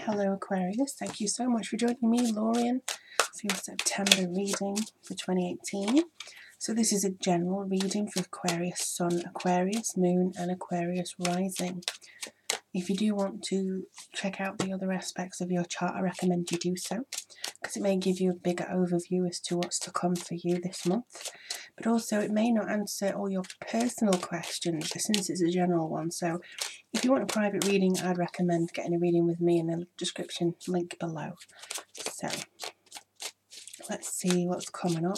Hello Aquarius, thank you so much for joining me, Lorian, for your September reading for 2018. So this is a general reading for Aquarius Sun, Aquarius Moon and Aquarius Rising. If you do want to check out the other aspects of your chart, I recommend you do so, because it may give you a bigger overview as to what's to come for you this month. But also it may not answer all your personal questions since it's a general one. So if you want a private reading, I'd recommend getting a reading with me in the description link below. So let's see what's coming up.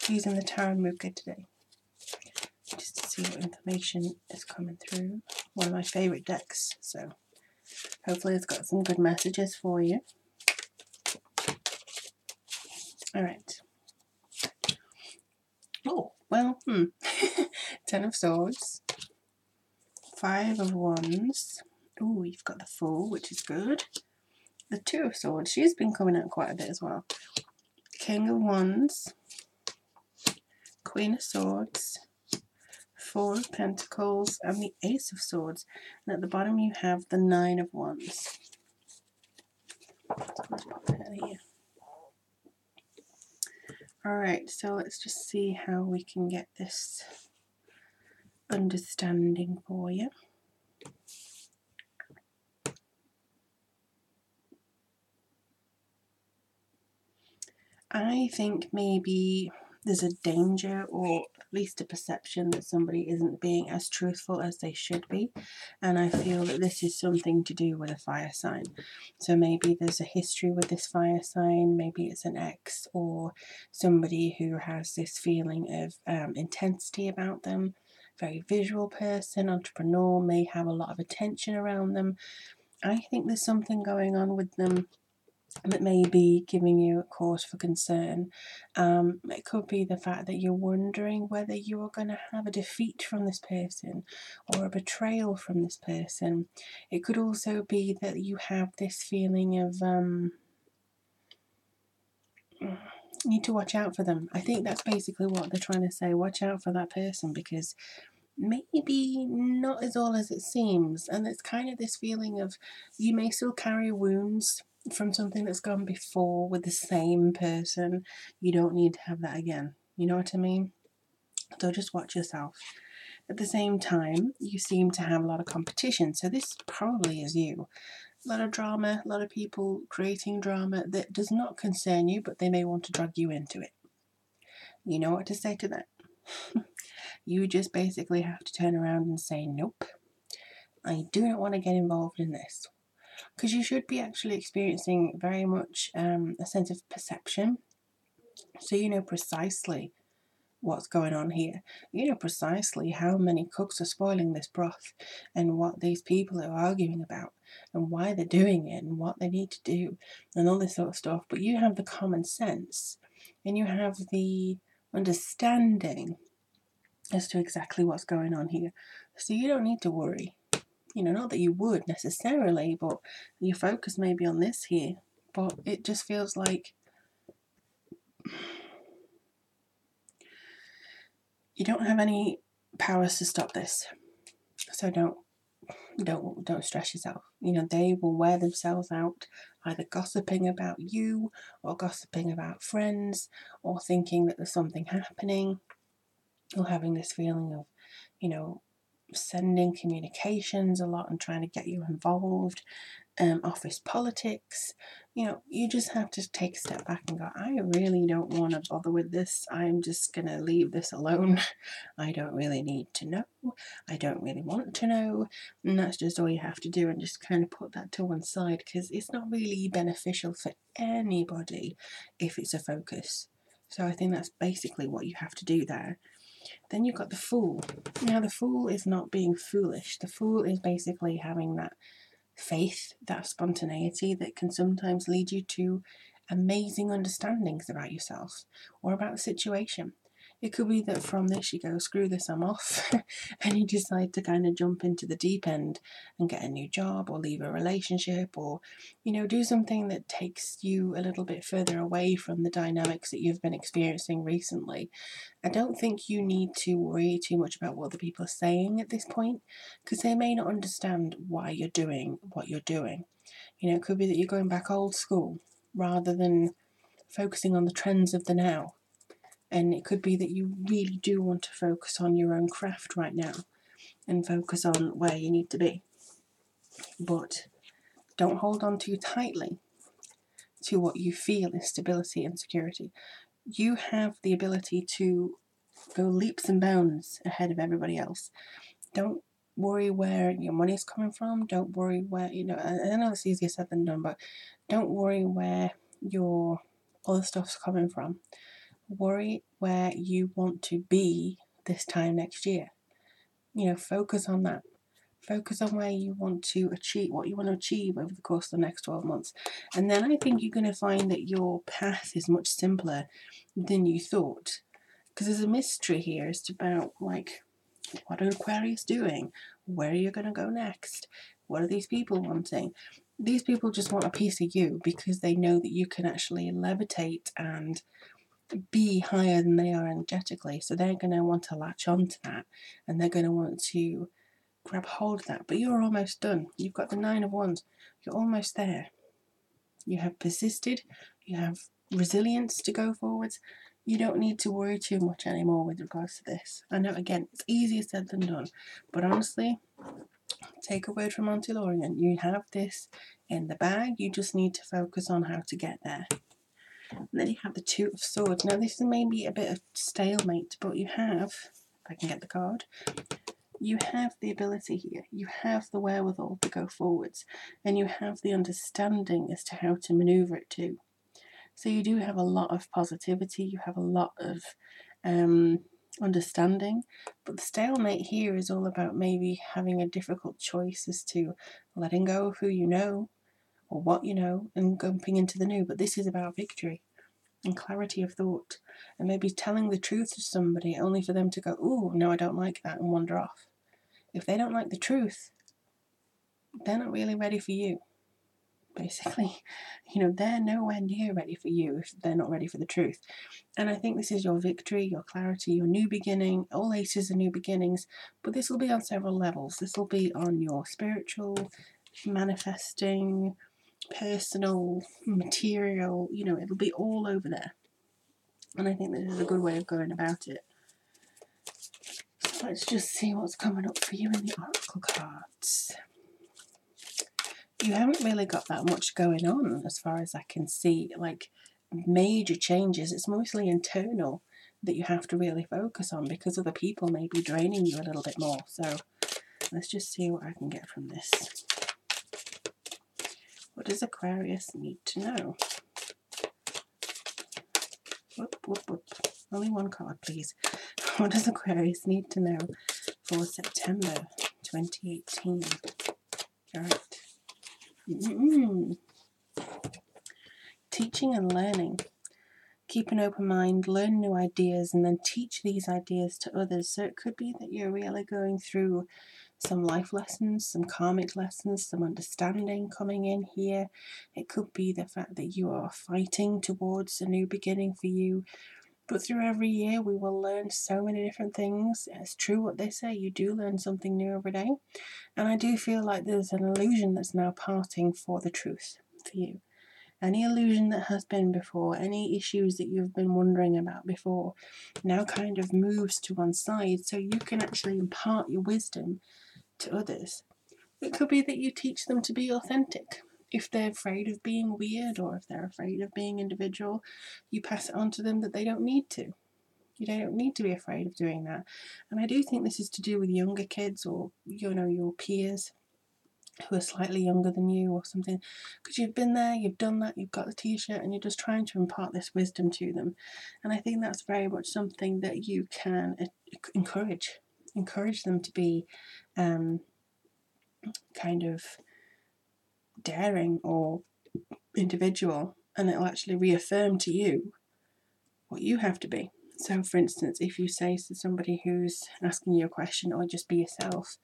Using the Tarot Move Grid today, just to see what information is coming through. One of my favourite decks, so hopefully it's got some good messages for you. Alright. Oh, well, 10 of Swords, 5 of Wands. Ooh, you've got the Fool, which is good. The 2 of Swords, she's been coming out quite a bit as well. King of Wands, Queen of Swords, 4 of Pentacles, and the Ace of Swords. And at the bottom you have the 9 of Wands. Let's pop that here. Alright, so let's just see how we can get this understanding for you. I think maybe there's a danger, or at least a perception, that somebody isn't being as truthful as they should be, and I feel that this is something to do with a fire sign. So maybe there's a history with this fire sign, maybe it's an ex or somebody who has this feeling of intensity about them. Very visual person, entrepreneur, may have a lot of attention around them. I think there's something going on with them that may be giving you a cause for concern. It could be the fact that you're wondering whether you are going to have a defeat from this person or a betrayal from this person. It could also be that you have this feeling of you need to watch out for them. I think that's basically what they're trying to say. Watch out for that person, because maybe not as all as it seems. And it's kind of this feeling of you may still carry wounds from something that's gone before with the same person. You don't need to have that again. You know what I mean? So just watch yourself. At the same time, you seem to have a lot of competition. So this probably is you. A lot of drama, a lot of people creating drama that does not concern you, but they may want to drag you into it. You know what to say to that. You just basically have to turn around and say, nope, I do not want to get involved in this. Because you should be actually experiencing very much a sense of perception. So you know precisely what's going on here. You know precisely how many cooks are spoiling this broth, and what these people are arguing about, and why they're doing it, and what they need to do, and all this sort of stuff. But you have the common sense, and you have the understanding as to exactly what's going on here. So you don't need to worry. You know, not that you would necessarily, but your focus may be on this here. But it just feels like you don't have any powers to stop this. So don't stress yourself. You know, they will wear themselves out, either gossiping about you, or gossiping about friends, or thinking that there's something happening, or having this feeling of, you know, sending communications a lot and trying to get you involved. Office politics. You know, you just have to take a step back and go, I really don't want to bother with this. I'm just going to leave this alone. I don't really need to know. I don't really want to know. And that's just all you have to do, and just kind of put that to one side, because it's not really beneficial for anybody if it's a focus. So I think that's basically what you have to do there. Then you've got the Fool. Now the Fool is not being foolish. The Fool is basically having that faith, that spontaneity that can sometimes lead you to amazing understandings about yourself or about the situation. It could be that from this you go, screw this, I'm off, and you decide to kind of jump into the deep end and get a new job or leave a relationship, or, you know, do something that takes you a little bit further away from the dynamics that you've been experiencing recently. I don't think you need to worry too much about what the people are saying at this point, because they may not understand why you're doing what you're doing. You know, it could be that you're going back old school rather than focusing on the trends of the now. And it could be that you really do want to focus on your own craft right now and focus on where you need to be. But don't hold on too tightly to what you feel is stability and security. You have the ability to go leaps and bounds ahead of everybody else. Don't worry where your money's coming from. Don't worry where, you know, I know it's easier said than done, but don't worry where your other stuff's coming from. Worry where you want to be this time next year. You know, focus on that. Focus on where you want to achieve, what you want to achieve over the course of the next 12 months. And then I think you're going to find that your path is much simpler than you thought. Because there's a mystery here as to about, like, what are Aquarius doing? Where are you going to go next? What are these people wanting? These people just want a piece of you because they know that you can actually levitate and be higher than they are energetically. So they're going to want to latch on to that, and they're going to want to grab hold of that. But you're almost done. You've got the 9 of Wands. You're almost there. You have persisted. You have resilience to go forwards. You don't need to worry too much anymore with regards to this. I know, again, it's easier said than done. But honestly, take a word from Auntie Lorien. You have this in the bag. You just need to focus on how to get there. And then you have the 2 of Swords. Now, this is maybe a bit of stalemate, but you have, if I can get the card, you have the ability here. You have the wherewithal to go forwards, and you have the understanding as to how to maneuver it too. So you do have a lot of positivity. You have a lot of understanding, but the stalemate here is all about maybe having a difficult choice as to letting go of who you know or what you know and jumping into the new. But this is about victory and clarity of thought, and maybe telling the truth to somebody only for them to go, "Oh, no, I don't like that," and wander off. If they don't like the truth, they're not really ready for you. Basically, you know, they're nowhere near ready for you if they're not ready for the truth. And I think this is your victory, your clarity, your new beginning. All aces are new beginnings, but this will be on several levels. This will be on your spiritual, manifesting, personal, material, you know, it'll be all over there. And I think this is a good way of going about it. So let's just see what's coming up for you in the oracle cards. You haven't really got that much going on as far as I can see, like major changes. It's mostly internal that you have to really focus on because other people may be draining you a little bit more. So let's just see what I can get from this. What does Aquarius need to know? Whoop, whoop, whoop. Only one card, please. What does Aquarius need to know for September 2018? All right. Teaching and learning. Keep an open mind, learn new ideas, and then teach these ideas to others. So it could be that you're really going through some life lessons, some karmic lessons, some understanding coming in here. It could be the fact that you are fighting towards a new beginning for you. But through every year, we will learn so many different things. It's true what they say, you do learn something new every day. And I do feel like there's an illusion that's now parting for the truth for you. Any illusion that has been before, any issues that you've been wondering about before, now kind of moves to one side so you can actually impart your wisdom to others. It could be that you teach them to be authentic. If they're afraid of being weird or if they're afraid of being individual, you pass it on to them that they don't need to. You don't need to be afraid of doing that. And I do think this is to do with younger kids or, you know, your peers who are slightly younger than you or something, because you've been there, you've done that, you've got the t-shirt, and you're just trying to impart this wisdom to them. And I think that's very much something that you can encourage them to be kind of daring or individual, and it'll actually reaffirm to you what you have to be. So, for instance, if you say to somebody who's asking you a question, or just be yourself,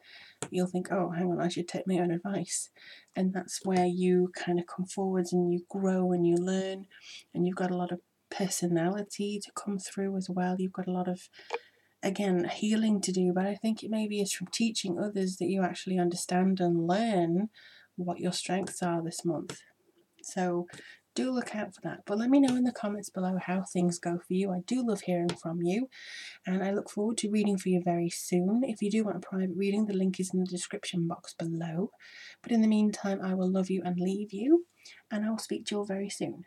you'll think, oh, hang on, I should take my own advice. And that's where you kind of come forwards and you grow and you learn, and you've got a lot of personality to come through as well. You've got a lot of, again, healing to do, but I think it maybe is from teaching others that you actually understand and learn what your strengths are this month. So do look out for that. But let me know in the comments below how things go for you. I do love hearing from you, and I look forward to reading for you very soon. If you do want a private reading, the link is in the description box below. But in the meantime, I will love you and leave you, and I will speak to you all very soon.